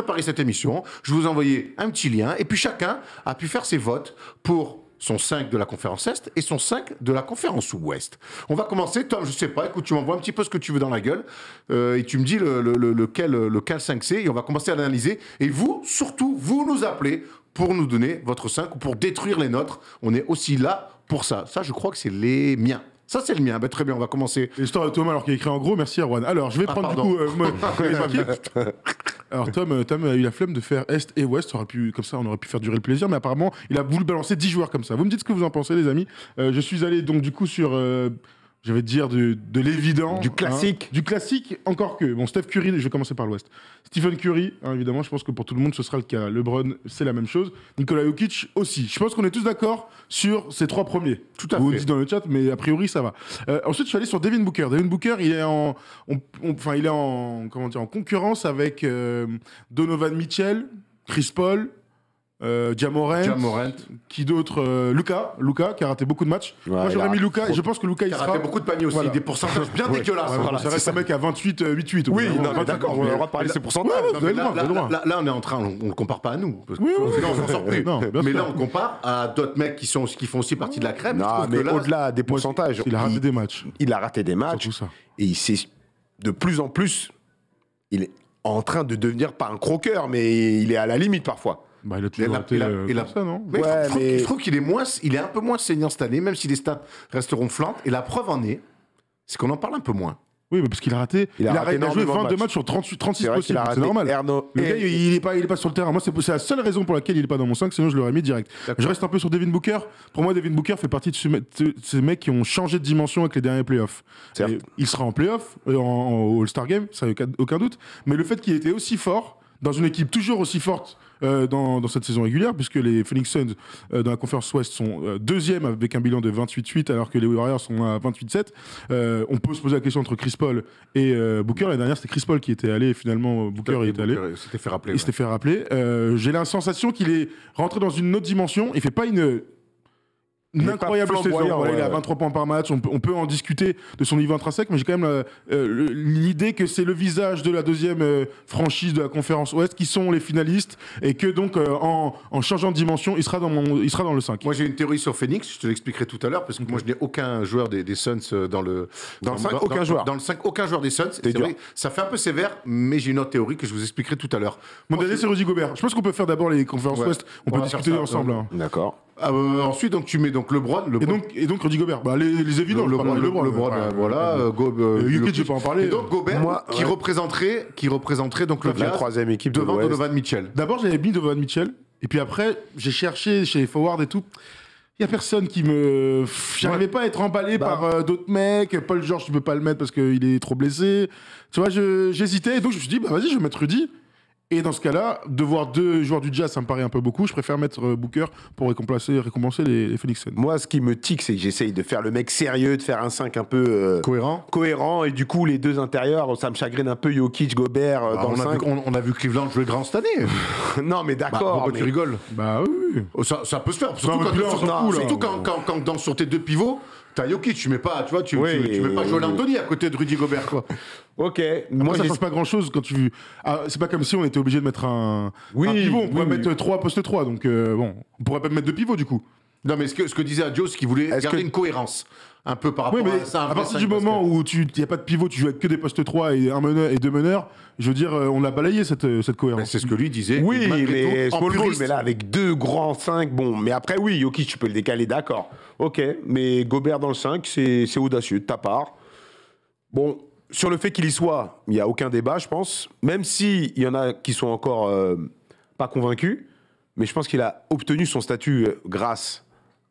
préparé cette émission, je vous ai envoyé un petit lien, et puis chacun a pu faire ses votes pour son 5 de la conférence Est et son 5 de la conférence Ouest. On va commencer, Tom, je sais pas, écoute, tu m'envoies un petit peu ce que tu veux dans la gueule, et tu me dis lequel 5 c'est, et on va commencer à l'analyser. Et vous, surtout, vous nous appelez pour nous donner votre 5 ou pour détruire les nôtres. On est aussi là pour ça. Ça, je crois que c'est les miens. Ça, c'est le mien. Très bien, on va commencer. L'histoire de Thomas, alors qu'il a écrit en gros, merci Erwan. Alors, je vais prendre pardon. du coup les papiers. Alors, Tom a eu la flemme de faire Est et Ouest. Comme ça, on aurait pu faire durer le plaisir, mais apparemment, il a voulu balancer 10 joueurs comme ça. Vous me dites ce que vous en pensez, les amis. Je suis allé donc du coup sur. Je vais te dire de l'évident. Du classique. Du classique, encore que. Bon, Steph Curry, je vais commencer par l'Ouest. Stephen Curry, évidemment, je pense que pour tout le monde, ce sera le cas. LeBron, c'est la même chose. Nikola Jokic aussi. Je pense qu'on est tous d'accord sur ces 3 premiers. Tout à Vous fait. dites dans le chat, mais a priori, ça va. Ensuite, je suis allé sur Devin Booker. Devin Booker, il est en concurrence avec Donovan Mitchell, Chris Paul, Ja Morant. Qui d'autre Luka, qui a raté beaucoup de matchs. Ouais, moi, j'aurais mis Luka, et je pense que Luka, il Il a sera... raté beaucoup de paniers aussi, Voilà. des pourcentages bien dégueulasses. Voilà, ça reste un mec à 28, 8-8. Oui, Vraiment, non, mais d'accord, on a le droit de parler de ses pourcentages. Vous avez le droit, vous avez le droit. Là, on est en train, on ne compare pas à nous. Parce que Oui, sinon, on s'en sort plus. Non, bien Mais sûr. là, on compare à d'autres mecs qui font aussi partie de la crème. Je Non, trouve mais que là, au-delà des pourcentages, Il a raté des matchs. il a raté des matchs. Surtout ça. Et il s'est de plus en plus, il est en train de devenir pas un croqueur, mais il est à la limite parfois. Bah, il a toujours été comme ça, non Mais Ouais, je trouve qu'il est un peu moins saignant cette année, même si les stats restent ronflantes. Et la preuve en est, c'est qu'on en parle un peu moins. Oui, mais parce qu'il a raté. Il a raté joué énormément de 22 matchs. matchs sur 36 C'est vrai qu'il possibles. a raté C'est normal. Le gars, Et- il est pas sur le terrain. Moi, c'est la seule raison pour laquelle il est pas dans mon 5, sinon je l'aurais mis direct. Je reste un peu sur Devin Booker. Pour moi, Devin Booker fait partie de ces mecs qui ont changé de dimension avec les derniers playoffs. Certes. Et il sera en playoff, en All-Star Game, ça n'a aucun doute. Mais le fait qu'il était aussi fort, dans une équipe toujours aussi forte dans cette saison régulière, puisque les Phoenix Suns dans la conférence Ouest sont deuxième avec un bilan de 28-8, alors que les Warriors sont à 28-7. On peut se poser la question entre Chris Paul et Booker. L'année dernière, c'était Chris Paul qui était allé, et finalement Booker est allé. Il s'était fait rappeler. Il s'était fait rappeler. J'ai la sensation qu'il est rentré dans une autre dimension. Il fait pas une incroyable pas saison. flamboyant, Voilà, il a ouais. 23 points par match. On peut en discuter de son niveau intrinsèque, mais j'ai quand même l'idée que c'est le visage de la deuxième franchise de la conférence Ouest qui sont les finalistes et que donc en changeant de dimension, il sera dans le 5. Moi, j'ai une théorie sur Phoenix, je te l'expliquerai tout à l'heure, parce que moi, je n'ai aucun joueur des Suns dans le 5, aucun joueur. Dans le 5, aucun joueur des Suns. C'est dur. vrai, ça fait un peu sévère, mais j'ai une autre théorie que je vous expliquerai tout à l'heure. Mon dernier, c'est Rudy Gobert. Je pense qu'on peut faire d'abord les conférences Ouais. Ouest. On On peut va discuter faire ça, ensemble. ouais. Hein. D'accord. Ensuite, donc, tu mets donc LeBron. Et donc Rudy Gobert. Bah, les évidents. je parle de LeBron, ouais. voilà. Jokic, je vais pas en parler. Et donc Gobert, Moi, qui représenterait donc le La Jazz troisième équipe de devant l'Ouest. Donovan Mitchell. D'abord, j'avais mis Donovan Mitchell. Et puis après, j'ai cherché chez les forwards et tout. Il y a personne qui me... J'arrivais pas à être emballé par d'autres mecs. Paul George, tu peux pas le mettre parce qu'il est trop blessé. Tu vois, j'hésitais. Et donc, je me suis dit, bah vas-y, je vais mettre Rudy. Et dans ce cas-là, de voir 2 joueurs du Jazz, ça me paraît un peu beaucoup. Je préfère mettre Booker pour récompenser les Phoenix Suns. Moi, ce qui me tique, c'est que j'essaye de faire le mec sérieux, de faire un 5 un peu cohérent. Et du coup, les deux intérieurs, ça me chagrine un peu Jokic, Gobert dans le 5. On a vu Cleveland jouer grand cette année. Non, mais d'accord. Pourquoi tu rigoles? Bah oui. Ça peut se faire. Non, mais puis là, on s'en fout, là. Surtout quand sur tes 2 pivots, t'as Jokic, tu mets pas Oui. Joel Anthony à côté de Rudy Gobert, quoi. Ok. Moi, ça change pas grand-chose quand tu... c'est pas comme si on était obligé de mettre un pivot. On pourrait mettre 3 postes 3. Donc, bon, on pourrait pas mettre 2 pivots, du coup. Non, mais ce que disait Adjo, c'est qu'il voulait garder une cohérence. Un peu par rapport Oui, mais à ça. à partir du moment où il n'y a pas de pivot, tu joues avec que des postes 3 et un meneur et 2 meneurs, je veux dire, on l'a balayé cette cohérence. C'est ce que lui disait. Oui, Malgré mais tout, en small ball, puriste. mais là, avec 2 grands 5, bon. Mais après, oui, Jokic, tu peux le décaler, d'accord. Ok, mais Gobert dans le 5, c'est audacieux de ta part. Bon, sur le fait qu'il y soit, il n'y a aucun débat, je pense. Même s'il y en a qui sont encore pas convaincus, mais je pense qu'il a obtenu son statut grâce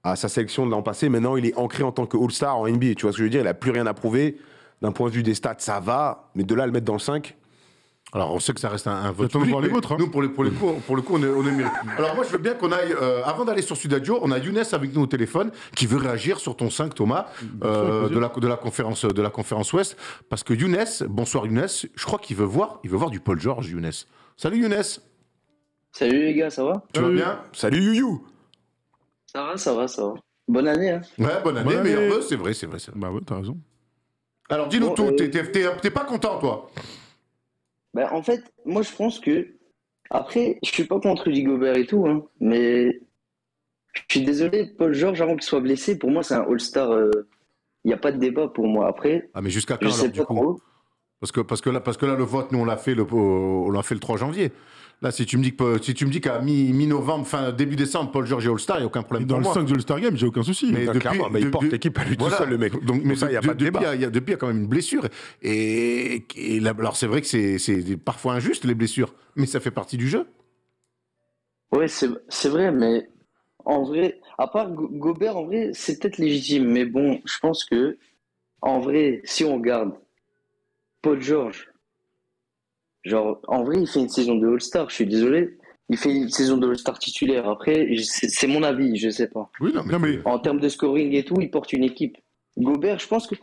à sa sélection de l'an passé. Maintenant, il est ancré en tant que All-Star en NBA. Tu vois ce que je veux dire? Il n'a plus rien à prouver. D'un point de vue des stats, ça va. Mais de là à le mettre dans le 5... Alors, on sait que ça reste un vote J'attends de public, voir les mais vôtres, hein. Nous, pour le coup, on est mérité. Alors, moi, je veux bien qu'on aille... avant d'aller sur Sudadio, on a Younes avec nous au téléphone qui veut réagir sur ton 5, Thomas, de la conférence Ouest. Parce que Younes, bonsoir Younes, je crois qu'il veut voir du Paul George, Younes. Salut Younes. Salut les gars, ça va? Tu vas bien? Salut Youyou. Ça va. Bonne année, hein. Ouais, bonne année, Bonne meilleur année. vœu, c'est vrai. Bah ouais, t'as raison. Alors, dis-nous Bon, tout, t'es pas content, toi? En fait, moi je pense que Après, je suis pas contre Rudy Gobert et tout, hein, mais je suis désolé, Paul George, avant qu'il soit blessé, pour moi, c'est un All-Star. Il n'y a pas de débat pour moi. Après, Ah, mais jusqu'à quand je alors, sais du pas coup? trop. Parce que là, le vote, nous, on l'a fait le 3 janvier. Là, si tu me dis qu'à mi-novembre, fin début décembre, Paul George est All-Star, il n'y a aucun Et problème dans pour le moi. 5 de l'All-Star Game, j'ai aucun souci. Mais Donc, clairement, il porte l'équipe à lui tout seul, le mec. Donc, mais ça, il n'y a pas de depuis, débat. depuis, il y a quand même une blessure. Et là, alors, c'est vrai que c'est parfois injuste, les blessures, mais ça fait partie du jeu. Ouais, c'est vrai, mais en vrai, à part Gobert, en vrai, c'est peut-être légitime. Mais bon, je pense que, en vrai, si on regarde Paul George, genre, en vrai, il fait une saison de All-Star, je suis désolé. Il fait une saison de All-Star titulaire. Après, c'est mon avis, je sais pas. Oui, non, Non, mais En termes de scoring et tout, il porte une équipe. Gobert, je pense que,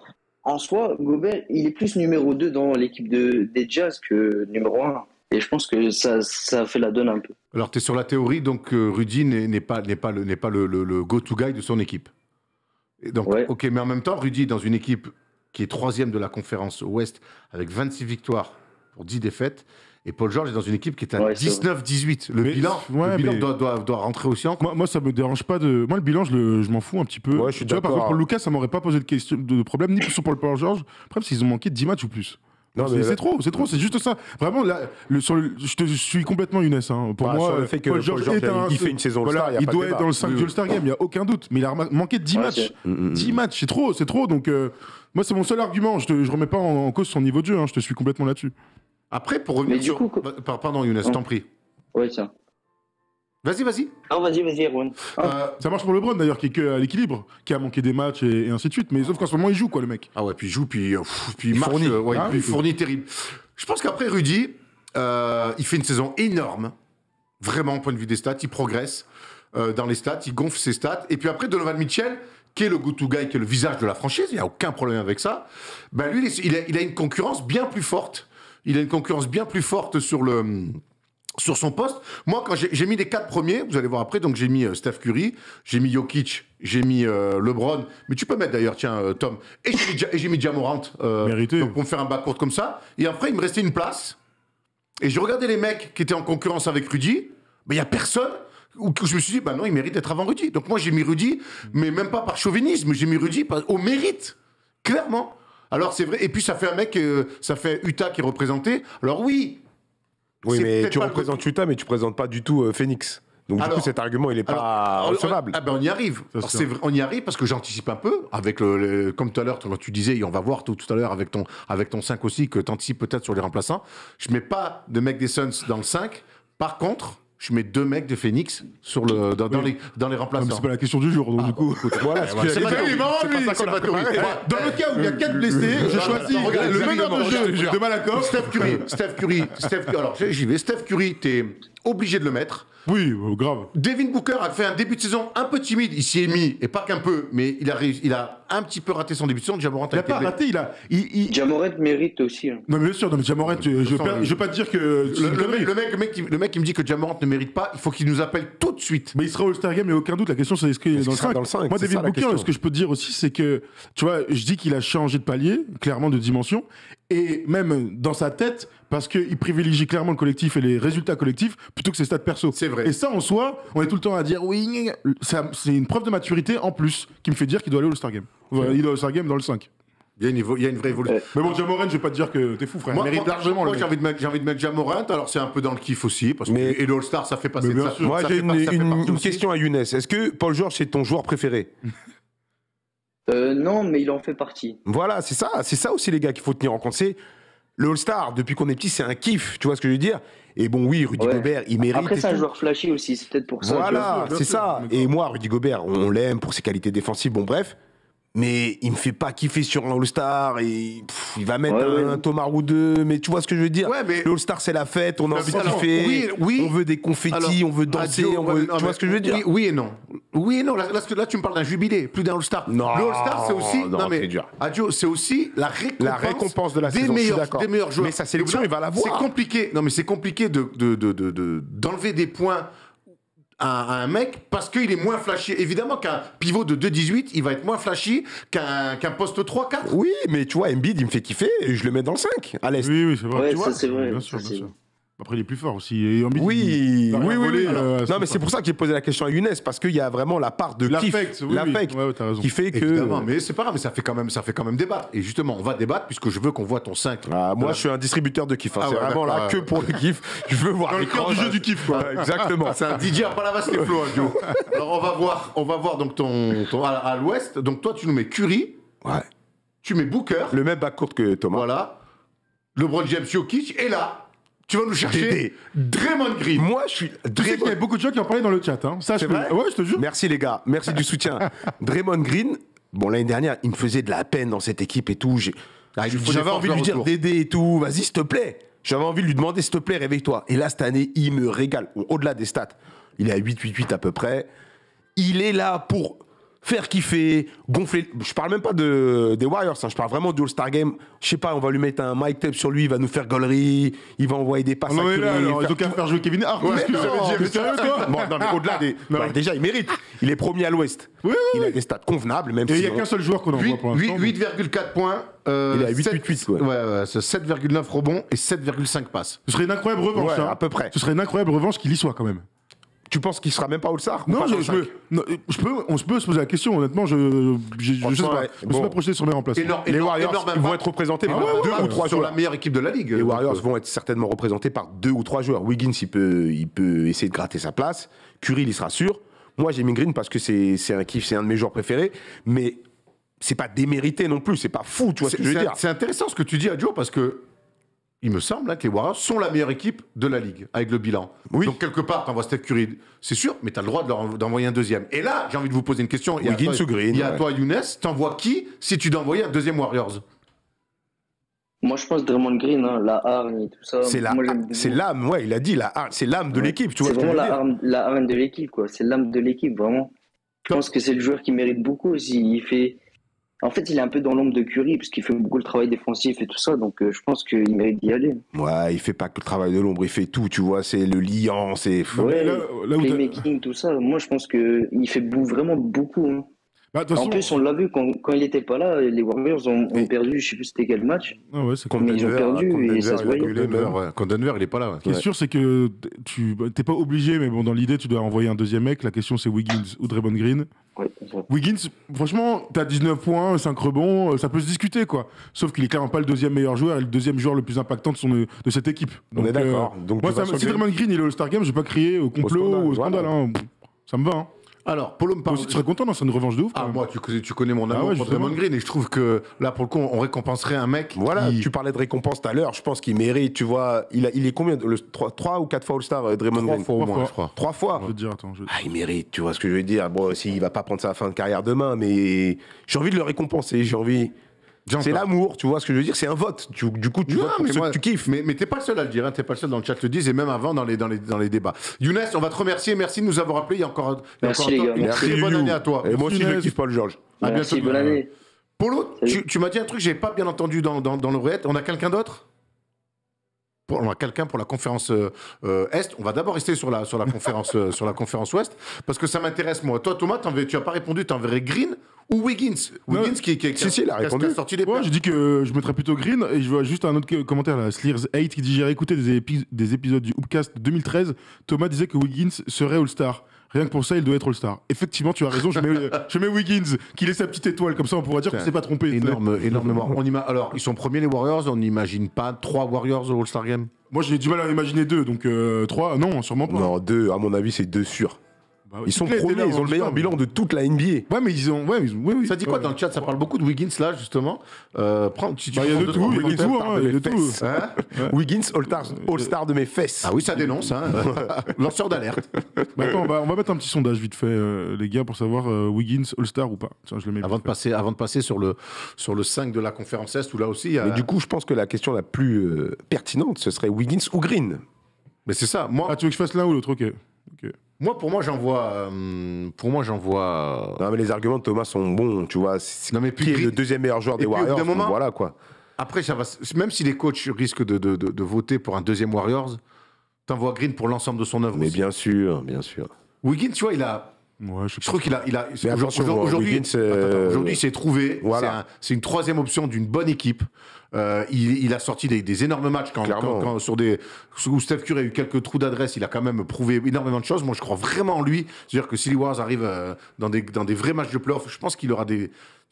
en soi, Gobert, il est plus numéro 2 dans l'équipe des Jazz que numéro un. Et je pense que ça fait la donne un peu. Alors, tu es sur la théorie, donc Rudy n'est pas le go-to guy de son équipe. Et donc, Ouais. ok, mais en même temps, Rudy est dans une équipe qui est troisième de la conférence Ouest avec 26 victoires pour 10 défaites. Et Paul George est dans une équipe qui est à Ouais, c'est 19-18. Le Mais- bilan, ouais, le bilan mais- doit rentrer aussi en compte. moi, ça me dérange pas de. Moi, le bilan, je m'en fous un petit peu. Ouais, je suis Tu vois, par d'accord. contre, pour Lucas, ça m'aurait pas posé de problème, ni sur Paul George. Après, parce qu'ils ont manqué de 10 matchs ou plus. Non, C'est mais- c'est trop, c'est juste ça. Vraiment, là, je suis complètement Younes. Hein. Pour Bah, moi, sur le fait que Paul Paul George George, est un. il fait une saison voilà, All-Star, y a il pas de doit être débat. dans le 5 du All-Star Game, il n'y a aucun doute. Mais il a manqué de 10 Ouais, matchs. c'est- 10 matchs, c'est trop. Donc, moi, c'est mon seul argument. Je remets pas en cause son niveau de jeu. Hein. Je te suis complètement là-dessus. Après, pour revenir Mais du sur... coup, Pardon, Younes, je t'en prie. Ouais, tiens. Vas-y. Non, vas-y, Erwan. Ça marche pour LeBron d'ailleurs, qui est que à l'équilibre, qui a manqué des matchs et ainsi de suite. Mais sauf qu'en ce moment, il joue, quoi, le mec. Ah ouais, puis il joue, puis il marche, fournit. ouais, Ah puis il oui. fournit terrible. Je pense qu'après Rudy, il fait une saison énorme, vraiment au point de vue des stats, il progresse dans les stats, il gonfle ses stats. Et puis après, Donovan Mitchell, qui est le go-to guy, qui est le visage de la franchise, il n'y a aucun problème avec ça. Ben lui, il a une concurrence bien plus forte. Il a une concurrence bien plus forte sur son poste. Moi, quand j'ai mis les 4 premiers, vous allez voir après, donc j'ai mis Steph Curry, j'ai mis Jokic, j'ai mis LeBron, mais tu peux mettre d'ailleurs, tiens, Tom, et j'ai mis Ja Morant, Mérité. donc pour me faire un backcourt comme ça. Et après, il me restait une place. Et je regardais les mecs qui étaient en concurrence avec Rudy, il n'y a personne où je me suis dit, bah non, il mérite d'être avant Rudy. Donc moi, j'ai mis Rudy, mais même pas par chauvinisme, j'ai mis Rudy au mérite, clairement. Alors c'est vrai, et puis ça fait un mec, ça fait Utah qui est représenté. Alors oui, Oui, c'est mais peut-être tu pas le représentes Utah, mais tu présentes pas du tout Phoenix. Donc, du Alors- coup, cet argument, il est pas recevable. Ah ben on y arrive. Alors, sûr. c'est vrai, on y arrive parce que j'anticipe un peu avec comme tout à l'heure quand tu disais et on va voir tout à l'heure avec ton 5 aussi que tu anticipes peut-être sur les remplaçants. Je mets pas de mec des Suns dans le 5. Par contre, je mets 2 mecs de Phoenix dans les Ah, mais remplaçants. c'est pas la question du jour, donc du coup. Voilà, ce que C'est j'allais pas dire. théorie, marrant, lui, c'est pas théorie. Dans le cas où il y a 4 blessés, je choisis regarde, le exactement, meneur de jeu regarde. de Malakoff. Steph Curry, alors j'y vais. Steph Curry, t'es obligé de le mettre. Oui, grave. Devin Booker a fait un début de saison un peu timide. Il s'y est mis, et pas qu'un peu, mais il a un petit peu raté son début de saison. Ja Morant Il a a été pas blessé. raté, Ja Morant mérite aussi. Hein. Non, mais bien sûr, non, mais Jamoret, je vais pas te dire que. c'est une connerie. Le mec qui me dit que Ja Morant ne mérite pas, il faut qu'il nous appelle tout de suite. Mais il sera All-Star Game, il n'y a aucun doute. La question, c'est est-ce qu'il est Est-ce dans le qu'il sera 5 dans le 5? Moi, C'est Devin ça, la Booker, question. ce que je peux te dire aussi, c'est que, tu vois, je dis qu'il a changé de palier, clairement de dimension, et même dans sa tête, parce qu'il privilégie clairement le collectif et les résultats collectifs plutôt que ses stats perso. C'est vrai. Et ça, en soi, on est tout le temps à dire oui, c'est une preuve de maturité en plus qui me fait dire qu'il doit aller au All-Star Game. Voilà, il doit au All-Star Game dans le 5. Il y a une vraie évolution. Mais bon, Jamoran, je vais pas te dire que t'es fou, frère. Il mérite largement moi, le j'ai mec. envie de mettre Ja Morant. Alors c'est un peu dans le kiff aussi, parce que Mais- et le All-Star, ça fait passer. Mais bien ça- sûr. Moi, ça j'ai fait pas- ça fait partie une aussi. question à Younes. Est-ce que Paul George, c'est ton joueur préféré? Non, mais il en fait partie. Voilà, c'est ça aussi, les gars, qu'il faut tenir en compte. C'est le All-Star, depuis qu'on est petit, c'est un kiff. Tu vois ce que je veux dire? Et bon, oui, Rudy Ouais. Gobert, il mérite. Après, et c'est un tout. joueur flashy aussi, c'est peut-être pour ça. Voilà, bien c'est sûr, ça. d'accord. Et moi, Rudy Gobert, on l'aime pour ses qualités défensives, bon, bref. Mais il me fait pas kiffer sur un All-Star et il va mettre Ouais, un ouais. Thomas ou deux. Mais tu vois ce que je veux dire? Ouais, mais- Le All-Star, c'est la fête, on a envie de Alors, kiffer. oui. On veut des confettis, Alors, on veut danser, Adio, on ouais, veut. non, Tu vois mais- ce que je veux dire? Oui et non. Oui et non. Là, tu me parles d'un jubilé, plus d'un All-Star. Non, Le All-Star, c'est aussi. non, mais c'est dur. Adio, c'est aussi la récompense. La récompense de la des saison, je suis meilleurs, d'accord. des meilleurs joueurs. Mais sa sélection, il va l'avoir. C'est compliqué. Non, mais c'est compliqué d'enlever des points à un mec parce qu'il est moins flashy. Évidemment qu'un pivot de 2,18, il va être moins flashy qu'un poste 3-4. Oui, mais tu vois, Embiid, il me fait kiffer et je le mets dans le 5, à l'Est. Oui, c'est vrai. Ouais, Tu vois ça c'est vrai. Bien ça, sûr, bien c'est- sûr. Après, il est plus fort aussi. Et Embiid, Oui, il a rien oui, oui. volé, oui. à ce Non, mais c'est pour ça que j'ai posé la question à Younes, parce qu'il y a vraiment la part de kiff, l'affect. Oui, l'affect, oui. Ouais, t'as raison. qui fait que. Évidemment, mais c'est pas grave, mais ça fait quand même débattre. Et justement, on va débattre puisque je veux qu'on voit ton 5. Ah, moi, je suis un distributeur de kiff. Hein. Ah c'est ouais, vraiment là d'accord, que ouais. pour le kiff. Je veux voir Dans le cœur du jeu du kiff, quoi. Exactement. C'est un DJ à Palavas les flots, Joe. Alors on va voir donc ton à l'ouest. Donc toi, tu nous mets Curry, Ouais. tu mets Booker, Le même backcourt que Thomas. voilà, LeBron James, Jokic, et là, tu vas nous chercher Dédé. Draymond Green. Moi, je suis. Tu sais qu'il y a beaucoup de gens qui en parlaient dans le chat. Hein. Ça, C'est je peux- vrai Ouais, je te jure. Merci les gars, merci du soutien. Draymond Green, bon l'année dernière, il me faisait de la peine dans cette équipe et tout. Ah, il lui faut des J'avais envie de lui forceurs dire autour. d'aider et tout, vas-y s'il te plaît. J'avais envie de lui demander s'il te plaît, réveille-toi. Et là, cette année, il me régale. Bon, au-delà des stats, il est à 8-8-8 à peu près. Il est là pour faire kiffer, gonfler. Je parle même pas des Warriors, hein. Je parle vraiment du All-Star Game. Je sais pas, on va lui mettre un mic tape sur lui, il va nous faire gaulerie, il va envoyer des passes On en à est là, Curry, alors. faire Ils ont qu'à faire jouer Kevin Hart. Ouais, Qu'est-ce que non, j'avais dit? mais Mais sérieux, toi? Bon, non, mais au-delà des. Non. Bah, déjà, il mérite. Il est premier à l'Ouest. Oui, oui, Il a oui. des stats convenables, même Et il si. n'y a qu'un seul joueur qu'on en voit pour l'instant. 8,4 points. Il est à 7 8,8, ouais. Ouais, c'est 7,9 rebonds et 7,5 passes. Ce serait une incroyable revanche. Ouais, hein. à peu près. Ce serait une incroyable revanche qu'il y soit quand même. Tu penses qu'il sera même pas All-Star? Non, Ou pas dans le cinq on se peut se poser la question. Honnêtement, je sais Franchement, pas. ouais. Je me suis Bon. pas projeté sur mes remplacements. Les Warriors ils vont être représentés par ouais, 2 ouais, ou 3 sur joueurs. la meilleure équipe de la ligue. Les Warriors vont être certainement représentés par 2 ou 3 joueurs. Wiggins, il peut essayer de gratter sa place. Curry, il y sera sûr. Moi, j'ai mis Green parce que c'est un kiff, c'est un de mes joueurs préférés. Mais c'est pas démérité non plus. C'est pas fou, tu vois ce que je veux dire. C'est intéressant ce que tu dis, Adjo, parce que il me semble hein, que les Warriors sont la meilleure équipe de la ligue, avec le bilan. Oui. Donc, quelque part, tu envoies Steph Curry, c'est sûr, mais tu as le droit d'envoyer un deuxième. Et là, j'ai envie de vous poser une question. Il y a Wiggins toi- ou Green, Il y a ouais. toi, Younes, t'envoies qui si tu dois envoyer un deuxième Warriors? Moi, je pense Draymond Green, hein, la hargne et tout ça. C'est Moi, j'aime beaucoup. l'âme, ouais, il a dit, c'est l'âme de Ouais. l'équipe, tu vois C'est ce que je vraiment veux dire. la hargne de l'équipe, quoi. C'est l'âme de l'équipe, vraiment. Je pense que c'est le joueur qui mérite beaucoup aussi. En fait, il est un peu dans l'ombre de Curry, parce qu'il fait beaucoup le travail défensif et tout ça. Donc, je pense qu'il mérite d'y aller. Ouais, il fait pas que le travail de l'ombre, il fait tout, tu vois, c'est le liant, c'est. Ouais, là où t'as- playmaking, tout ça. Moi, je pense qu'il fait vraiment beaucoup. Hein. Bah, de toute En façon- plus, on l'a vu, quand il n'était pas là, les Warriors ont Et- perdu, je sais plus c'était quel match. Ah ouais, c'est Contre Mais ils ont Denver, perdu contre et Denver, ça se il a voyait. gueulé, Denver, même. ouais. Quand Denver, il est pas là. ouais. Ce qui est sûr, c'est que tu t'es pas obligé, mais bon, dans l'idée, tu dois envoyer un deuxième mec. La question, c'est Wiggins ou Draymond Green. Ouais, c'est ça. Wiggins, franchement, t'as 19 points, 5 rebonds, ça peut se discuter, quoi. Sauf qu'il est clairement pas le deuxième meilleur joueur et le deuxième joueur le plus impactant de cette équipe. On est d'accord. Donc Donc, moi, tu vas sur si Green. Draymond Green il est au All-Star Game, je vais pas crier au complot scandale, ou au scandale. voilà. Hein. Ça me va. Hein. Alors, Polo me Toi parle. aussi, tu serais content, non, c'est une revanche de ouf. quand Ah, même. moi, tu connais mon amour Ah ouais, pour justement. Draymond Green et je trouve que là, pour le coup, on récompenserait un mec. Voilà, qui... tu parlais de récompense tout à l'heure, je pense qu'il mérite, tu vois, il est combien, 3 ou 4 fois All-Star, Draymond 3 Green? fois au Trois moins, fois. je crois. 3 fois. Je vais te dire, attends. Ah, il mérite, tu vois ce que je veux dire. Bon, s'il va pas prendre sa fin de carrière demain, mais j'ai envie de le récompenser, j'ai envie. J'entends. C'est l'amour, tu vois ce que je veux dire, c'est un vote. Du coup, tu Non, votes pour mais ceux moi- que tu kiffes. Mais t'es pas le seul à le dire, hein, t'es pas le seul dans le chat le disent et même avant dans les débats. Younes, on va te remercier, merci de nous avoir appelé. Il y a encore, Merci, les gars. une Merci, très bonne Youyou. année à toi. Et moi aussi, je Younes. kiffe Paul George. À Merci, bientôt. bonne année. Polo, Salut. tu m'as dit un truc que j'ai pas bien entendu dans l'oreillette. On a quelqu'un d'autre? On a quelqu'un pour la conférence Est. On va d'abord rester sur la conférence sur la conférence Ouest parce que ça m'intéresse moi. Toi Thomas, tu as pas répondu. T'enverrais Green ou Wiggins? Non. Wiggins qui Si, il a répondu. qui a sorti des Ouais, pertes. j'ai dit que je mettrais plutôt Green et je vois juste un autre commentaire là, Slears8 qui dit j'ai réécouté des épisodes du Hoopcast 2013. Thomas disait que Wiggins serait All-Star. Rien que pour ça, il doit être All-Star. Effectivement, tu as raison, je mets Wiggins, qu'il ait sa petite étoile, comme ça on pourra dire qu'on s'est pas trompé. Énormément. Alors, ils sont premiers les Warriors. On n'imagine pas 3 Warriors au All-Star Game. Moi j'ai du mal à imaginer 2, donc 3, non, sûrement pas. Non, 2, à mon avis, c'est 2 sûrs. Bah, Ils sont Clay était premiers, là ils ont avant le meilleur All-Star, bilan de toute la NBA. Ouais, mais ils ont. Oui. Ça dit quoi Ouais. dans le chat? Ça parle beaucoup de Wiggins là justement. Si tu Bah, il y a prends de deux, tout, trois il y a de commentaires tout, par hein, il y a de tout. fesses, hein. Wiggins, All-Star de mes fesses. Ah oui, ça dénonce. Hein. Lanceur d'alerte. Bah, attends, on va mettre un petit sondage vite fait, les gars, pour savoir Wiggins All-Star ou pas. Tiens, je le mets. Avant de passer sur le 5 de la conférence Est où là aussi il y a... Mais du coup, je pense que la question la plus pertinente, ce serait Wiggins ou Green. Mais c'est ça. Moi, Ah, tu veux que je fasse l'un ou l'autre? Ok. pour moi j'envoie. Non, mais les arguments de Thomas sont bons, tu vois. Non, mais puis Qui est Green- le deuxième meilleur joueur des Et puis, au bout Warriors d'un moment- Voilà, quoi. Après, ça va. Même si les coachs risquent de voter pour un deuxième Warriors, t'envoies Green pour l'ensemble de son œuvre. Mais aussi. bien sûr, bien sûr. Wiggins, tu vois, il a. Ouais, Je trouve qu'il a. Mais attention, Aujourd'hui, Wiggins, aujourd'hui, il s'est trouvé. Voilà. C'est une troisième option d'une bonne équipe. Il a sorti des énormes matchs où Steph Curry a eu quelques trous d'adresse. Il a quand même prouvé énormément de choses. Moi, je crois vraiment en lui. C'est-à-dire que si les Warriors arrivent dans des vrais matchs de playoff, je pense qu'il aura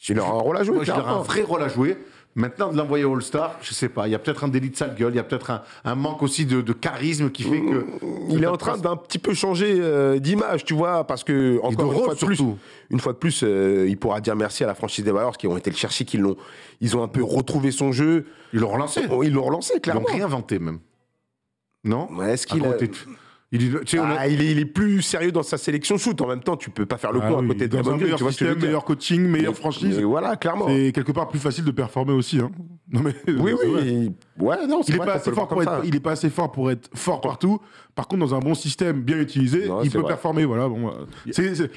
Il aura un rôle à jouer. il aura un vrai rôle à jouer. Maintenant, de l'envoyer au All-Star, je sais pas. Il y a peut-être un délit de sale gueule. Il y a peut-être un manque aussi de charisme qui fait que. Il est en train d'un petit peu changer d'image, tu vois, parce que encore une fois de plus, il pourra dire merci à la franchise des Warriors qui ont été le chercher, ils ont un peu retrouvé son jeu. Ils l'ont relancé. Ils l'ont relancé, clairement. Ils l'ont réinventé même. Non? Ouais, est-ce qu'il il est plus sérieux dans sa sélection shoot. En même temps, tu peux pas faire le coup à côté de Draymond Green. Tu vois ce que je veux dire. Meilleur coaching, meilleure franchise. Voilà, clairement. C'est quelque part plus facile de performer aussi. Hein. Non, mais, oui. Ouais, non, il est pas assez fort pour être fort partout. Par contre, dans un bon système bien utilisé, il peut performer. Voilà, bon,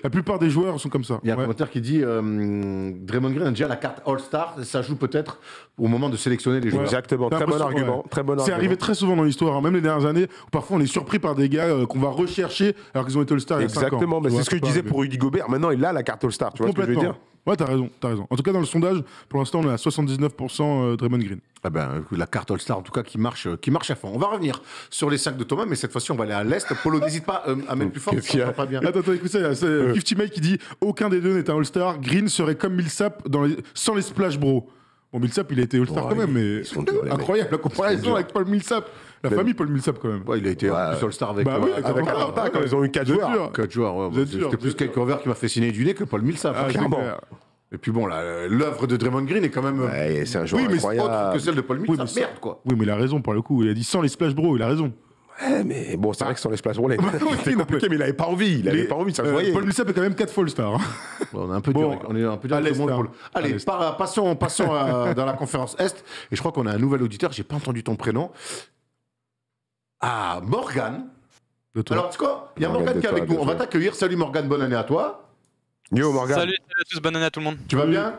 la plupart des joueurs sont comme ça. Il y a un commentaire qui dit Draymond Green a déjà la carte All-Star. Ça joue peut-être au moment de sélectionner les joueurs. Exactement. Très bon argument. C'est arrivé très souvent dans l'histoire, même les dernières années, où parfois on est surpris par des gars qu'on va rechercher alors qu'ils ont été All-Star il y a 5 ans. Exactement. C'est ce que je disais pour Rudy Gobert. Maintenant, il a la carte All-Star. Tu vois ce que je veux dire? Ouais, t'as raison. En tout cas, dans le sondage, pour l'instant, on est à 79% Draymond Green. Ah ben, la carte All-Star, en tout cas, qui marche à fond. On va revenir sur les sacs de Thomas, mais cette fois-ci, on va aller à l'Est. Polo, n'hésite pas à mettre plus fort, ça ne pas bien. Attends, écoute ça, c'est 50 Mike qui dit « Aucun des deux n'est un All-Star. Green serait comme Millsap sans les Splash Bros. » Bon, Millsap, il a été All-Star quand même, mais incroyable la comparaison avec Paul Millsap. La famille Paul Millsap quand même. Ouais, il a été plus All-Star avec Atlanta quand ils ont eu 4 joueurs. 4 joueurs, ouais. C'était plus Kyle Korver qui m'a fait signer du nez que Paul Millsap. Clairement. Et puis bon, l'œuvre de Draymond Green est quand même. Ouais, c'est un joueur incroyable. Autre que celle de Paul Millsap. Merde, quoi. Oui, mais il a raison pour le coup. Il a dit sans les Splash Bros, il a raison. Ouais, mais bon, c'est vrai que sans les Splash Bros, c'était compliqué, mais il avait pas envie. Il avait pas envie, ça se voyait. Paul Millsap est quand même 4 fois All-Star. On est un peu dur. On est un peu dur avec le monde. Allez, passons dans la conférence Est. Et je crois qu'on a un nouvel auditeur. J'ai pas entendu ton prénom. Ah, Morgan. Alors, tu sais quoi? Il y a Morgan qui est avec nous. On va t'accueillir. Salut Morgan, bonne année à toi. Yo Morgan. Salut à tous, bonne année à tout le monde. Tu vas bien?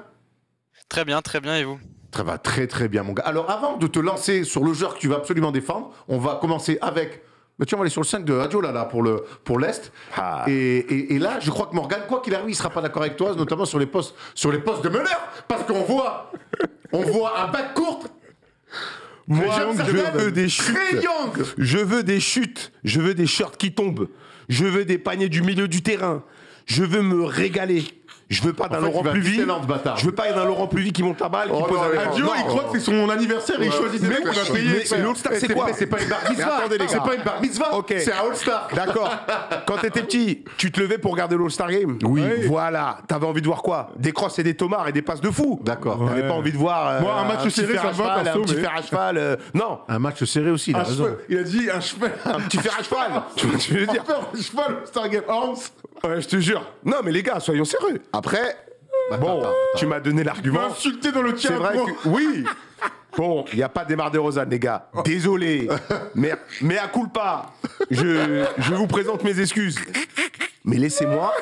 Très bien, et vous? Ça va très bien, mon gars. Alors, avant de te lancer sur le joueur que tu vas absolument défendre, on va commencer avec. Mais tiens, on va aller sur le 5 de Adjo là pour l'Est. Ah. Et là, je crois que Morgan, quoi qu'il arrive, il sera pas d'accord avec toi, notamment sur les postes de meneur, parce qu'on voit un bac court. Moi, je veux des chutes. Je veux des chutes. Je veux des shorts qui tombent. Je veux des paniers du milieu du terrain. Je veux me régaler. Je veux pas d'un Laurent Pluvy. Je veux pas d'un Laurent Pluvy qui monte la balle, qui pose un Adio, il croit que c'est son anniversaire et il choisit des mecs qui va payer. Mais l'All-Star, c'est quoi? C'est pas une bar mitzvah. Attendez, les gars. C'est pas une bar mitzvah. C'est un All-Star. D'accord. Quand t'étais petit, tu te levais pour regarder l'All-Star Game? Oui. Voilà. T'avais envie de voir quoi? Des crosses et des tomards et des passes de fou. D'accord. T'avais pas envie de voir. Moi, un match serré, ça me va, un petit fer à cheval. Non. Un match serré aussi, il a raison. Il a dit un cheval. Un petit fer à cheval. Tu vois ce que je veux dire? Un cheval, Star Game Arms. Ouais, je te jure. Non, mais les gars, soyons sérieux. Après. Bon, tu m'as donné l'argument. Tu m'as insulté dans le chat. C'est vrai que oui. Bon, il n'y a pas de démarre des Rosanne, les gars. Désolé. Mais à culpa. Je vous présente mes excuses. Mais laissez-moi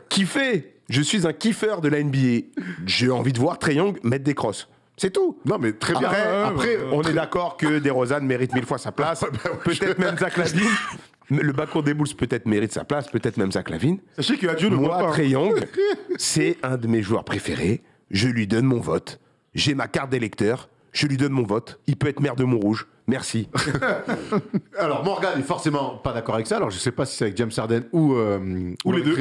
kiffer. Je suis un kiffeur de la NBA. J'ai envie de voir Trae Young mettre des crosses. C'est tout. Non, mais très bien. Après, on est d'accord que DeRozan mérite 1000 fois sa place. Peut-être même Zach Lavine. Le backcourt des Bulls peut-être mérite sa place, peut-être même Zach Lavine. Sachez que Adieu ne voit pas. Trae Young, c'est un de mes joueurs préférés. Je lui donne mon vote. J'ai ma carte d'électeur. Je lui donne mon vote. Il peut être maire de Montrouge. Merci. Alors, Morgan est forcément pas d'accord avec ça. Alors, je sais pas si c'est avec James Harden ou les deux.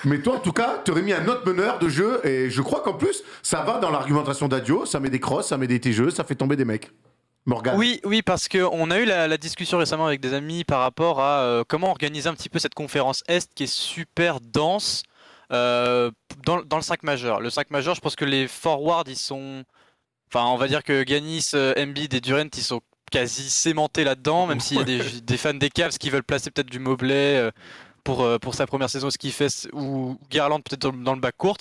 Mais toi, en tout cas, tu aurais mis un autre meneur de jeu. Et je crois qu'en plus, ça va dans l'argumentation d'Adio. Ça met des crosses, ça met des TGE, ça fait tomber des mecs. Morgan. Oui, parce qu'on a eu la discussion récemment avec des amis par rapport à comment organiser un petit peu cette conférence Est qui est super dense dans le 5 majeur. Le 5 majeur, je pense que les forwards, ils sont... Enfin, on va dire que Giannis, Embiid et Durant, ils sont quasi sémentés là-dedans, même s'il y a des fans des Cavs qui veulent placer peut-être du Mobley pour sa première saison, ce qu'il fait, ou Garland peut-être dans le bac court.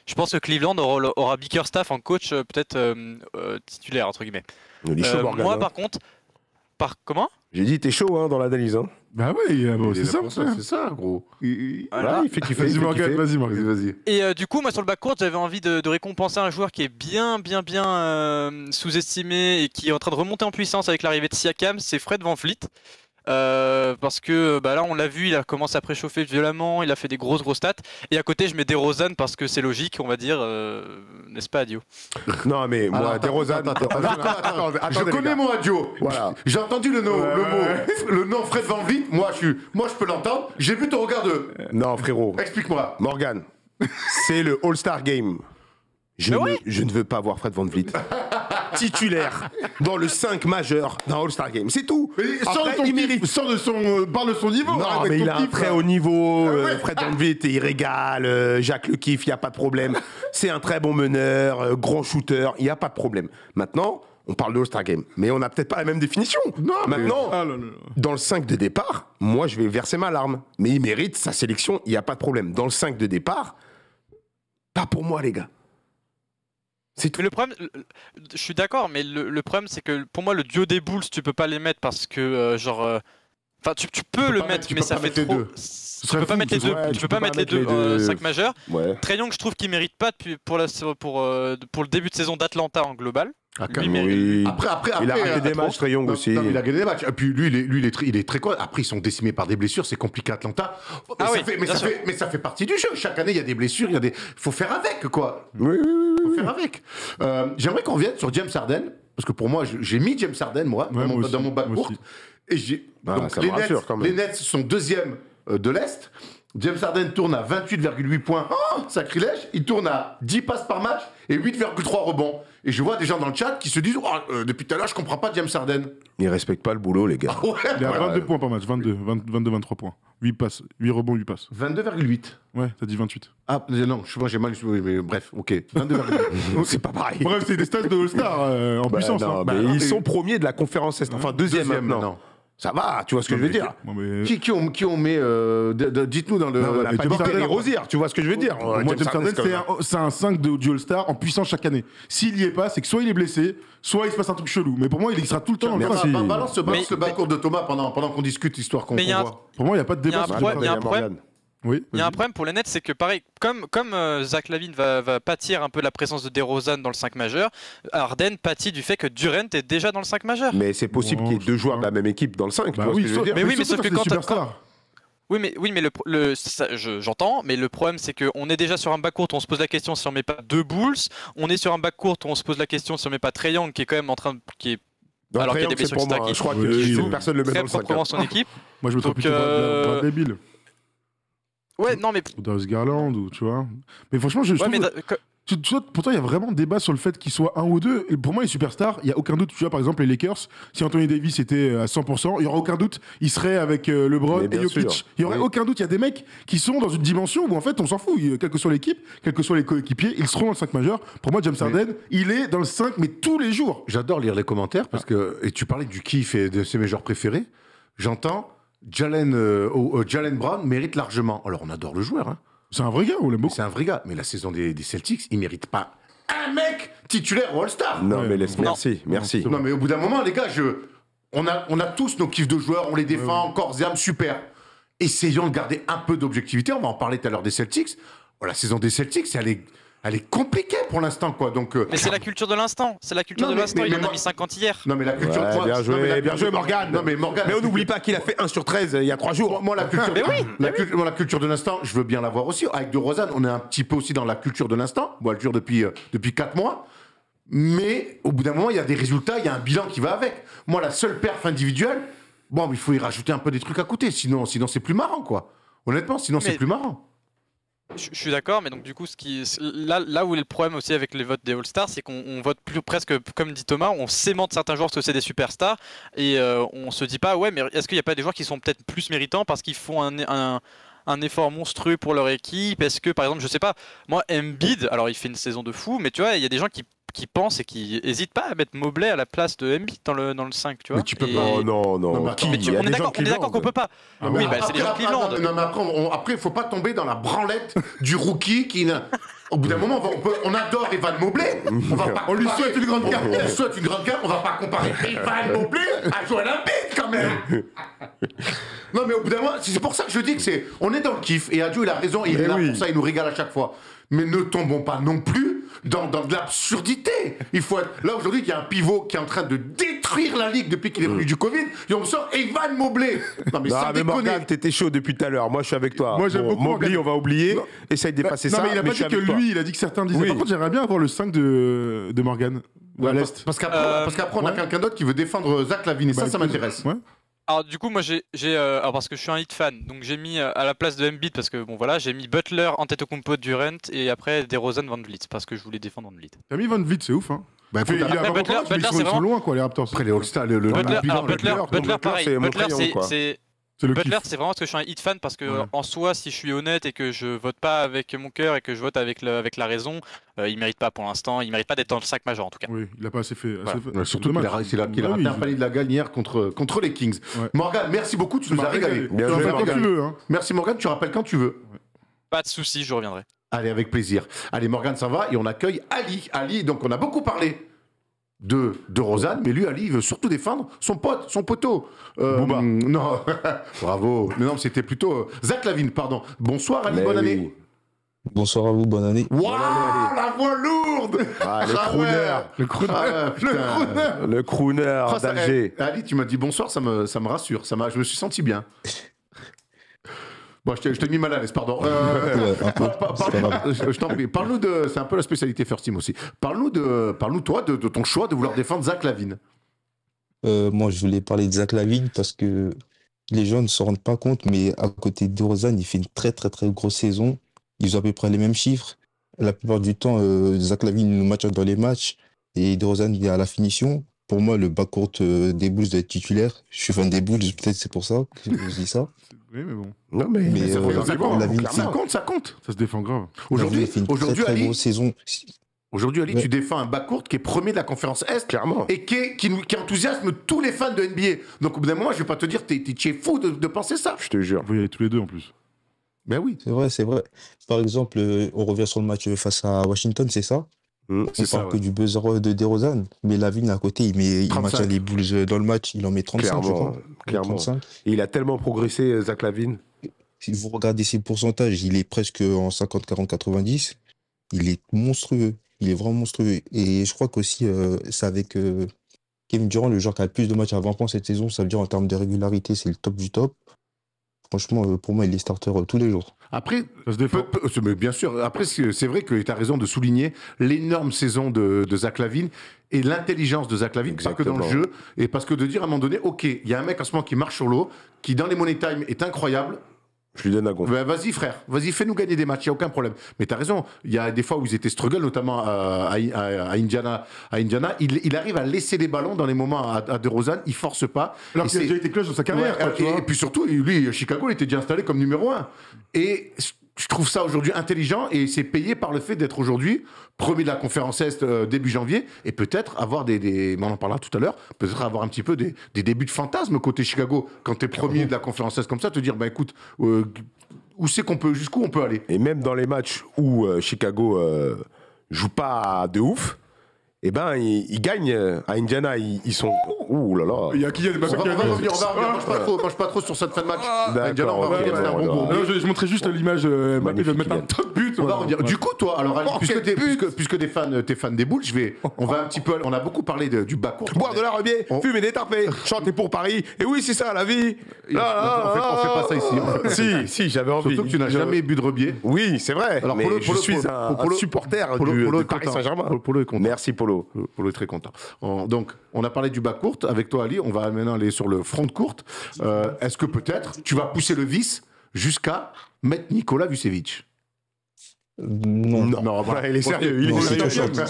Je pense que Cleveland aura Bickerstaff en coach peut-être titulaire, entre guillemets. Morgan, moi, par contre... Comment? J'ai dit, t'es chaud hein, dans l'analyse. Hein. Bah oui, bon, c'est ça, gros. Voilà, il fait kiffer. Vas-y, Morgan, vas-y. Et du coup, moi, sur le backcourt, j'avais envie de récompenser un joueur qui est bien sous-estimé et qui est en train de remonter en puissance avec l'arrivée de Siakam, c'est Fred VanVleet. parce que là on l'a vu, il a commencé à préchauffer violemment, il a fait des grosses stats. Et à côté je mets DeRozan parce que c'est logique, on va dire, n'est-ce pas Adio? Non, mais moi, DeRozan. Je connais mon Adio. Voilà. J'ai entendu le nom Fred VanVleet. Moi, je peux l'entendre. J'ai vu ton regard de. Non, frérot. Explique-moi. Morgan, c'est le All-Star Game. Je ne veux pas voir Fred VanVleet titulaire dans le 5 majeur d'un All-Star Game. C'est tout. Mais Après, il mérite. parle de son niveau. Non, arrête mais avec il ton a un kiff, très là. haut niveau. Fred VanVleet, il régale. Jacques le kiffe, il n'y a pas de problème. C'est un très bon meneur, grand shooter, il n'y a pas de problème. Maintenant, on parle de All-Star Game, mais on n'a peut-être pas la même définition. Maintenant, dans le 5 de départ, moi, je vais verser ma larme. Mais il mérite sa sélection, il n'y a pas de problème. Dans le 5 de départ, pas pour moi, les gars. C'est tout. Mais le problème, je suis d'accord, mais le problème c'est que pour moi le duo des Bulls tu peux pas les mettre parce que enfin tu peux le mettre mais ça fait trop. Tu peux pas mettre les deux. Tu peux pas mettre les deux 5 majeurs. Ouais. Trae Young je trouve qu'il mérite pas pour le début de saison d'Atlanta en global. Lui, Oui. Après, il a raté des matchs, Trae Young aussi. Non, il a gagné des matchs. Et puis lui, il est très quoi. Après, ils sont décimés par des blessures, c'est compliqué à Atlanta. Mais ça fait partie du jeu. Chaque année, il y a des blessures, faut faire avec, quoi. Oui. Faut faire avec. J'aimerais qu'on revienne sur James Harden, parce que pour moi, j'ai mis James Harden, moi, dans mon backcourt. Et donc, ça me rassure, quand même. les Nets sont deuxième de l'Est. James Harden tourne à 28,8 points. Oh, sacrilège. Il tourne à 10 passes par match et 8,3 rebonds. Et je vois des gens dans le chat qui se disent depuis tout à l'heure, je comprends pas James Harden. Il respecte pas le boulot, les gars. Il a 22 points par match, 22-23 points. 8 passes, 8 rebonds, 8 passes. 22,8. Ouais, t'as dit 28. Ah, non, j'ai mal. Mais bref, ok. 22,8. C'est pas pareil. Bref, c'est des stats de All-Star en puissance. Non, hein. mais ils sont premiers de la conférence Est. Enfin, deuxième maintenant. Ça va, tu vois ce que je veux dire. Non, mais... Qui on met dites-nous dans le. On n'a pas dit Harden, Terry Rozier, tu vois ce que je veux dire. Moi, James Harden, c'est un 5 du All-Star en puissance chaque année. S'il y est pas, c'est que soit il est blessé, soit il se passe un truc chelou. Mais pour moi, il sera tout le temps dans le Merci. match. Balance le backcourt de Thomas pendant qu'on discute, histoire qu'on voit. Pour moi, il n'y a pas de débat. Il y a un problème. Oui, il y a un problème pour les Nets, c'est que pareil, comme Zach LaVine va pâtir un peu de la présence de DeRozan dans le 5 majeur, Harden pâtit du fait que Durant est déjà dans le 5 majeur. Mais c'est possible qu'il y ait deux joueurs de la même équipe dans le 5, tu vois ce que je veux dire. Mais oui, mais sauf que quand Oui, mais j'entends, mais le problème c'est qu'on est déjà sur un backcourt, on se pose la question si on met pas deux Bulls, on est sur un backcourt, on se pose la question si on met pas Trae Young qui est quand même en train Donc, alors qu'il y a des blessures pour moi, je crois que personne le met dans le 5. proprement son équipe. Moi, je me trouve plutôt Bradley Beal. Ouais, non mais ou Darius Garland, ou tu vois. Mais franchement, je trouve... Tu vois, pourtant, il y a vraiment débat sur le fait qu'il soit un ou deux. Et pour moi, les superstars, il n'y a aucun doute. Tu vois, par exemple, les Lakers, si Anthony Davis était à 100%, il n'y aurait aucun doute, il serait avec LeBron et Jokic. Il n'y aurait aucun doute. Il y a des mecs qui sont dans une dimension où, en fait, on s'en fout. Quelle que soit l'équipe, quels que soient les coéquipiers, ils seront dans le 5 majeur. Pour moi, James Harden, il est dans le 5, mais tous les jours. J'adore lire les commentaires parce que. Et tu parlais du kiff et de ses joueurs préférés. J'entends Jalen Brown mérite largement. Alors, on adore le joueur, hein. C'est un vrai gars, on l'aime beaucoup. C'est un vrai gars, mais la saison des Celtics, il mérite pas un mec titulaire au All-Star. Non, mais merci. Non, mais au bout d'un moment, les gars, on a tous nos kiffs de joueurs, on les défend, corps et âme, super. Essayons de garder un peu d'objectivité. On va en parler tout à l'heure des Celtics. La saison des Celtics, elle est compliquée pour l'instant, quoi. Donc, mais c'est la culture de l'instant. C'est la culture de l'instant. Il en a mis 50 hier. Non, mais la culture de bien joué, Morgan. Non, mais Morgan. Mais on n'oublie pas qu'il a fait 1 sur 13 il y a 3 jours. Moi, la culture de l'instant, je veux bien l'avoir aussi. Avec DeRozan, on est un petit peu aussi dans la culture de l'instant. Bon, elle dure depuis 4 mois. Mais au bout d'un moment, il y a des résultats, il y a un bilan qui va avec. Moi, la seule perf individuelle, bon, il faut y rajouter un peu des trucs à côté. Sinon c'est plus marrant, quoi. Honnêtement, c'est plus marrant. Je suis d'accord, mais donc du coup, là où est le problème aussi avec les votes des All-Stars, c'est qu'on vote plus presque, comme dit Thomas, on sémente certains joueurs parce que c'est des superstars, et on se dit pas, ouais, mais est-ce qu'il n'y a pas des joueurs qui sont peut-être plus méritants parce qu'ils font un effort monstrueux pour leur équipe? Est-ce que, par exemple, je sais pas, moi, Embiid, alors il fait une saison de fou, mais tu vois, il y a des gens qui pensent et qui hésitent pas à mettre Mobley à la place de Embiid dans le 5, tu vois. Mais tu peux pas. Non. On est d'accord qu'on peut pas. Oui, c'est les gens de Cleveland. Non, mais après, il faut pas tomber dans la branlette du rookie qui n'a. Au bout d'un moment, on adore Evan Mobley. On lui souhaite une grande carrière. On va pas comparer Evan Mobley à Joel Embiid quand même. Non, mais au bout d'un moment, c'est pour ça que je dis que on est dans le kiff. Et Adio, il a raison. Il est là pour ça. Il nous régale à chaque fois. Mais ne tombons pas non plus dans de l'absurdité. Il faut être... Là, aujourd'hui, il y a un pivot qui est en train de détruire la Ligue depuis qu'il est venu du Covid. Et on me sort Evan Mobley. Non, mais ça déconne. Morgane, t'étais chaud depuis tout à l'heure. Moi, je suis avec toi. Moi, j'aime beaucoup Mobley, Morgane. on va oublier. Essaye d'effacer ça. Non, mais il a pas dit que lui, il a dit que certains disaient. Oui. Par contre, j'aimerais bien avoir le 5 de Morgan. Ouais, à l'Est. parce qu'après, on a quelqu'un d'autre qui veut défendre Zach LaVine. Et ça écoute, m'intéresse. Ouais. Alors du coup moi alors parce que je suis un Heat fan, donc j'ai mis à la place de Embiid parce que bon voilà, j'ai mis Butler, Antetokounmpo, Durant et après DeRozan, Van Vliet parce que je voulais défendre Van Vliet. T'as mis Van Vliet, c'est ouf, hein. Bah, Il a Butler, vraiment Butler, mais c'est ils sont vraiment- loin, quoi, les Raptors. Après les All-Stars, le Butler, bilan, alors, Butler, pareil. c'est mon Butler, crayon, quoi. c'est C'est le Butler, kiff. c'est vraiment parce que je suis un Heat fan parce que Ouais. en soi, si je suis honnête et que je vote pas avec mon cœur et que je vote avec la raison, il mérite pas pour l'instant. Il mérite pas d'être dans le 5 majeur en tout cas. Oui, il a pas assez fait. Voilà. Ouais, surtout qu'il a raté un palier de la gagne hier contre les Kings. Ouais. Morgane, merci beaucoup, tu nous as régalé. Bien Tu joué, en fais quand Morgane. tu veux, hein. Merci Morgane, tu rappelles quand tu veux. Pas de souci, je reviendrai. Allez, avec plaisir. Allez, Morgane s'en va et on accueille Ali. Ali, donc on a beaucoup parlé de Rosanne, mais lui, Ali, il veut surtout défendre son pote, son poteau. Booba. Non, bravo. Mais non, c'était plutôt Zach LaVine, pardon. Bonsoir Ali, Mais bonne oui. année. Bonsoir à vous, bonne année. Waouh, la voix lourde. Ah, le ouais. crooner. Le crooner. Ah, putain. Le crooner Ah, ça, d'Alger. Ali, tu m'as dit bonsoir, ça me rassure. Je me suis senti bien. Bon, je t'ai mis mal à l'aise, pardon. Ouais, un peu, c'est pas grave. Je t'en prie. Parle-nous de. C'est un peu la spécialité First Team aussi. Parle-nous, toi, de ton choix de vouloir défendre Zach LaVine. Moi, je voulais parler de Zach LaVine parce que les gens ne se rendent pas compte, mais à côté de DeRozan, il fait une très très très grosse saison. Ils ont à peu près les mêmes chiffres. La plupart du temps, Zach LaVine nous match dans les matchs et DeRozan il est à la finition. Pour moi, le backcourt des Bulls doit être titulaire. Je suis fan des Bulls, peut-être c'est pour ça que je dis ça. Oui, mais bon. Non, mais. Mais Ça compte, LaVine, ça compte, ça compte. Ça se défend grave. Aujourd'hui, il fait une très aujourd'hui, très Ali, grosse saison. Ali, Ouais. tu défends un backcourt qui est premier de la conférence Est Clairement. et qui enthousiasme tous les fans de NBA. Donc au bout d'un moment, je vais pas te dire, tu es fou de penser ça. Je te jure. Vous y allez tous les deux en plus. Ben oui. C'est vrai, c'est vrai. Par exemple, on revient sur le match face à Washington, c'est ça? On parle que du buzzer de DeRozan, mais LaVine à côté, il 35. match les Bulls dans le match, il en met 35, je Clairement. crois. Clairement. 35. Et il a tellement progressé, Zach LaVine. Si vous regardez ses pourcentages, il est presque en 50, 40, 90. Il est monstrueux. Il est vraiment monstrueux. Et je crois qu'aussi, c'est avec Kevin Durant, le joueur qui a le plus de matchs à 20 points cette saison. Ça veut dire en termes de régularité, c'est le top du top. Franchement, pour moi, il est starter tous les jours. Après, Ça se défend. mais bien sûr, après, c'est vrai que tu as raison de souligner l'énorme saison de Zach LaVine et l'intelligence de Zach LaVine, pas que dans le Exactement. jeu, et parce que de dire à un moment donné, ok, il y a un mec en ce moment qui marche sur l'eau, qui dans les money time est incroyable, Je lui donne un gonfle. ben, vas-y frère, vas-y, fais-nous gagner des matchs, il n'y a aucun problème. Mais tu as raison, il y a des fois où ils étaient struggle, notamment à Indiana. Il arrive à laisser des ballons dans les moments à DeRozan, il force pas. Alors Et qu'il a c'est- déjà été clutch dans sa carrière, Ouais, quoi, tu vois. et puis surtout, lui, Chicago, il était déjà installé comme numéro 1. Et je trouve ça aujourd'hui intelligent et c'est payé par le fait d'être aujourd'hui premier de la conférence Est début janvier et peut-être avoir on en parlera tout à l'heure, peut-être avoir un petit peu des débuts de fantasme côté Chicago quand tu es premier de la conférence Est comme ça, te dire, bah écoute, jusqu'où on peut aller. Et même dans les matchs où Chicago joue pas de ouf, eh ben, ils gagnent à Indiana. Ils sont. Ouh là là. Il y a qui, il y a des On va baskets revenir, mange pas trop sur cette fin de match. Indiana, on va D'accord, revenir, ok, c'était un bon ouais, gros. Alors, je montrais juste l'image. Mbappé Magnifique, va mettre un Kylian. top but. On va revenir. Du coup, toi, alors, Ali, Oh, puisque quel t'es fan des Bulls, on va un petit peu, on a beaucoup parlé du backcourt. Boire de la rebier, On- fumer des tarpés, chanter pour Paris. Et oui, c'est ça la vie. On fait pas ça ici. Si, j'avais envie. Surtout que tu n'as jamais bu de rebier. Oui, c'est vrai. Alors, mais Polo- je Polo- suis Polo- un Polo- supporter Polo de est Paris content. Saint-Germain. Polo est content. Merci Polo. Polo est très content. Donc, on a parlé du backcourt avec toi, Ali. On va maintenant aller sur le front court. Est-ce que peut-être tu vas pousser le vice jusqu'à mettre Nikola Vucevic? Non. Non, voilà. Il est sérieux. Il Non, est c'est trop sérieux. short.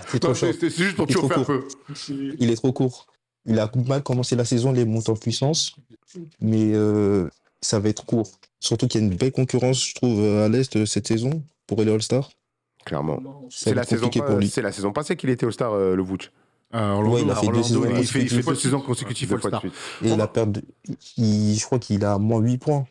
C'est trop Non, short. c'est juste pour te Il est trop chauffer un court. peu. Il est trop court. Il a mal commencé la saison, les montes en puissance, mais ça va être court. Surtout qu'il y a une belle concurrence, je trouve, à l'Est cette saison pour les All-Stars. Clairement. Ça va être compliqué pour lui. C'est la saison passée qu'il était All-Star, le Vooch. Ouais, il a fait deux saisons il fait consécutives. 2 saisons consécutives Deux fois de All-Star. suite. Et il a perdu. Je crois qu'il a moins 8 points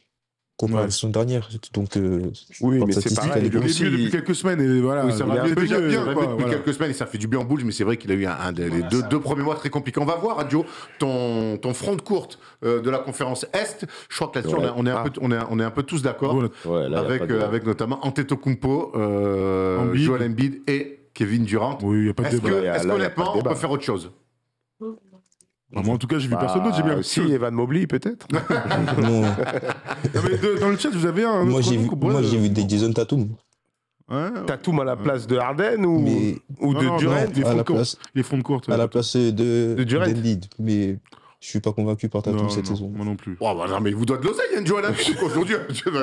comparé à la saison dernière. Donc, Oui, Forte mais c'est statistique, pareil. elle est Il est aussi, mieux depuis quelques semaines et voilà. Oui, ça va il est déjà mieux, bien, quoi, depuis voilà. quelques semaines et ça fait du bien en Bulls, mais c'est vrai qu'il a eu les deux premiers mois très compliqués. On va voir, Adjo, ton front de courte de la conférence Est. Je crois que là-dessus, Ouais. on est un peu tous d'accord. Voilà. Ouais, là, y a pas de- Avec notamment Antetokounmpo, Embiid. Joel Embiid et Kevin Durant. Oui, il n'y a pas de Est-ce débat. que, Là, est-ce y a pas qu'honnêtement, de on peut débat. faire autre chose? Moi, en tout cas, j'ai vu personne d'autre, j'ai bien Si, Evan Mobley, peut-être. Non, Non, mais dans le chat, vous avez un. moi autre j'ai nom vu, qu'on pourrait- moi, j'ai vu des Jason Tatum. Ouais, Tatum à la place de Harden ou, Mais- ou de Non, Durant. non, les à fonds de la courte. place, Les fonds de courte. à la place de Durant. d'Embiid. Mais je suis pas convaincu par Tatum Non, cette non, saison. moi non plus. Oh, bah non, mais il vous doit de l'oseille, il y a une Joel Embiid aujourd'hui.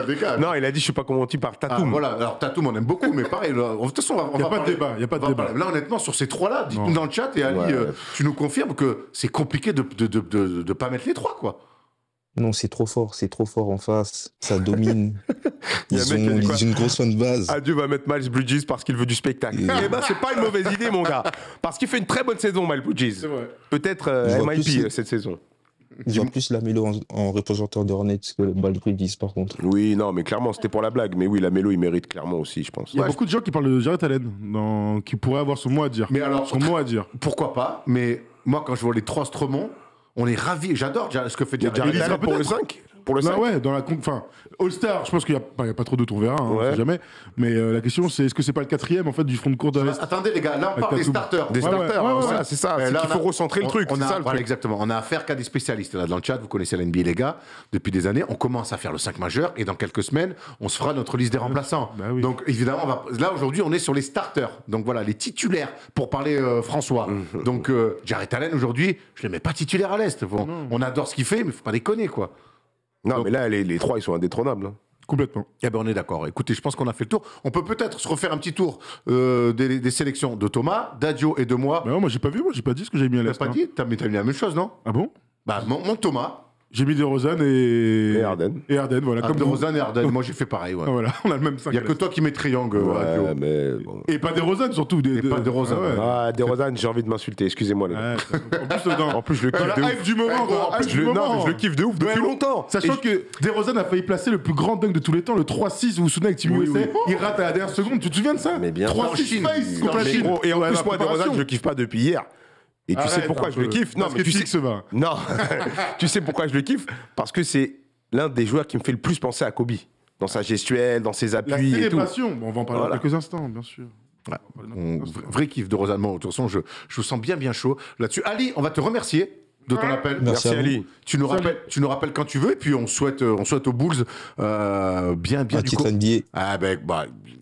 Les gars. Non, il a dit je suis pas convaincu par Ah, Tatum. voilà, alors Tatum, on aime beaucoup, mais pareil, là, de toute façon, on Il n'y va a pas de parler- débat. Il n'y a pas de on va débat. parler. Là, honnêtement, sur ces trois-là, dites-nous Non. dans le chat, et Ali, Ouais. tu nous confirmes que c'est compliqué de pas mettre les trois, quoi. Non, c'est trop fort en face. Ça domine. Il y a un Ils mec qui a dit ont quoi une grosse fan base. Adieu va mettre Miles Bridges parce qu'il veut du spectacle. Et- Eh ben, c'est pas une mauvaise idée, mon gars. Parce qu'il fait une très bonne saison, Miles Bridges. C'est vrai. Peut-être Je vois MIP plus- cette saison. Ils ont plus la mélo en représentant de Hornets que le Baldridis, par contre. Oui, non, mais clairement, c'était pour la blague. Mais oui, la mélo, il mérite clairement aussi, je pense. Il y a beaucoup de gens qui parlent de Jarrett Allen, qui pourraient avoir son mot à dire. Mais alors, Son mot à dire. pourquoi pas, mais moi, quand je vois les trois Stromont, on est ravis. J'adore ce que fait Il y a Jared Jared Allen. Allen pour le 5 Pour le Non, 5 ouais, dans la enfin, All-Star, je pense qu'il n'y a pas trop de on verra, on Ouais. sait jamais. Mais la question, c'est est-ce que c'est pas le quatrième en fait du front de cour de l'Est? Attendez, les gars, là, on parle des Tatum. starters. Des Ouais, starters, ouais, ouais, voilà, ouais. c'est ça. Mais C'est là, qu'il on faut a- recentrer le truc. On C'est a, ça le voilà, truc. exactement. On a affaire qu'à des spécialistes là dans le chat. Vous connaissez l'NBA, les gars, depuis des années. On commence à faire le 5 majeur et dans quelques semaines, on se fera notre liste des remplaçants. Bah oui. Donc évidemment, là aujourd'hui, on est sur les starters. Donc voilà, les titulaires pour parler François. Donc Jarrett Allen aujourd'hui, je le mets pas titulaire à l'Est. Bon, on adore ce qu'il fait, mais faut pas déconner quoi. Non, mais là, les trois, ils sont indétrônables. hein. Complètement. Eh ben on est d'accord. Écoutez, je pense qu'on a fait le tour. On peut peut-être se refaire un petit tour des sélections de Thomas, d'Adio et de moi. Mais non, moi j'ai pas vu, moi j'ai pas dit ce que j'ai mis à T'as l'Est. pas hein. dit t'as mis la même chose, non? Ah bon? Bah mon Thomas. J'ai mis DeRozan et. Et Harden. Et Harden, voilà. Ah, Comme de vous. Rosanne et Arden. Moi, j'ai fait pareil. Ouais. Ah, voilà, on a le même 5. Il n'y a que toi qui mets triangle. Adio. Ouais, mais bon. Et pas DeRozan surtout. Et pas DeRozan, Ah ouais. Ah, DeRozan, j'ai envie de m'insulter, excusez-moi, les gars. Ouais, en plus, En plus, je le dans kiffe la de hype ouf. du moment, gros, dans la en hype Je du le- moment. non, mais je le kiffe de ouf depuis Ouais, longtemps. Sachant Et que DeRozan a failli placer le plus grand dunk de tous les temps, le 3-6, vous vous souvenez avec Team Oui, USA, oui. il rate à la dernière seconde, tu te souviens de ça? Mais bien sûr. 3-6 En Chine. face En contre la Mais Chine. gros, et en Ouais, plus, la moi, DeRozan, préparation. je le kiffe pas depuis hier. Et tu sais Arrête pourquoi un je le peu. kiffe? Non, Parce mais que tu sais. se va. Non, tu sais pourquoi je le kiffe? Parce que c'est l'un des joueurs qui me fait le plus penser à Kobe. Dans sa gestuelle, dans ses La appuis et tout. célébration, bon, on va en parler Voilà. dans quelques instants, bien sûr. Ouais. On va en parler dans quelques instants. Vrai kiff de Rosanne. Moi, de toute façon, je vous sens bien chaud là-dessus. Ali, on va te remercier de ton appel. Merci à vous. Ali. Tu nous rappelles quand tu veux et puis on souhaite aux Bulls bien Un du titre coup. NBA. Ah ben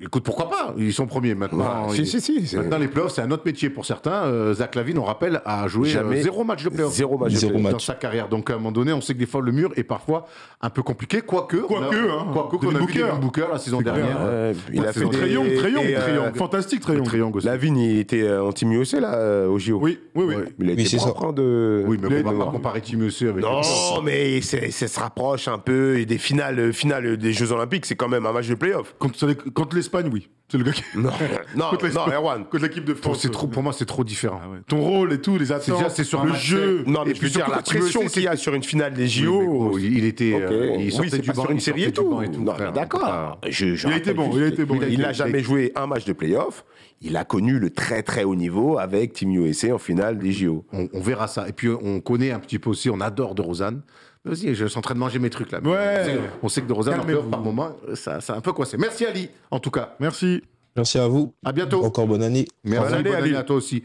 écoute, pourquoi pas? Ils sont premiers maintenant. Ah, si, c'est- Maintenant les playoffs, c'est un autre métier pour certains. Zach Lavine, on rappelle, a joué Jamais. 0 match de playoffs. Zéro match de Zéro playoff. match. Dans sa carrière. Donc à un moment donné, on sait que des fois le mur est parfois un peu compliqué. Quoique qu'on a Devin vu Booker. Devin Booker la saison C'est clair. dernière. Ouais, il a c'est fait vrai. des... Triangle, et, fantastique Triangle. Triangle aussi. Lavigne, il était en team USA là, au JO. Oui. Il a Oui, été c'est ça. propre hein, de... Oui, mais Les- on va pas comparer Team USA avec. Non, mais ça se rapproche un peu. Et des finales des Jeux Olympiques, c'est quand même un match de playoff. Contre l'Espagne, oui. C'est le gars qui. Non, non, Contre l'Espagne. non, Erwan. Contre l'équipe de France. Pour moi, c'est trop différent. Ah ouais. Ton rôle et tout, les attentes, déjà, c'est sur un le match jeu. Non, mais Et je puis veux dire, surtout la quand tu pression veux, qu'il y a sur une finale des Oui, mais JO. gros, il était, Ok. il sortait Oui, c'est du pas banc, sur une il série sortait et du tout. banc et tout, Non, frère. mais d'accord. Il a été bon, il a été bon. Il n'a jamais joué un match de playoff. Il a connu le très très haut niveau avec Team USA en finale des JO. On verra ça. Et puis, on connaît un petit peu aussi, on adore de Rosanne. Vas-y, je suis en train de manger mes trucs là. Ouais. On sait que de Rosanne, en Calmez-vous. playoff, par moment, ça a un peu coincé. Merci Ali, en tout cas. Merci. Merci à vous. À bientôt. Encore bonne année. Merci, Bonne année, bonne année Ali. à toi aussi.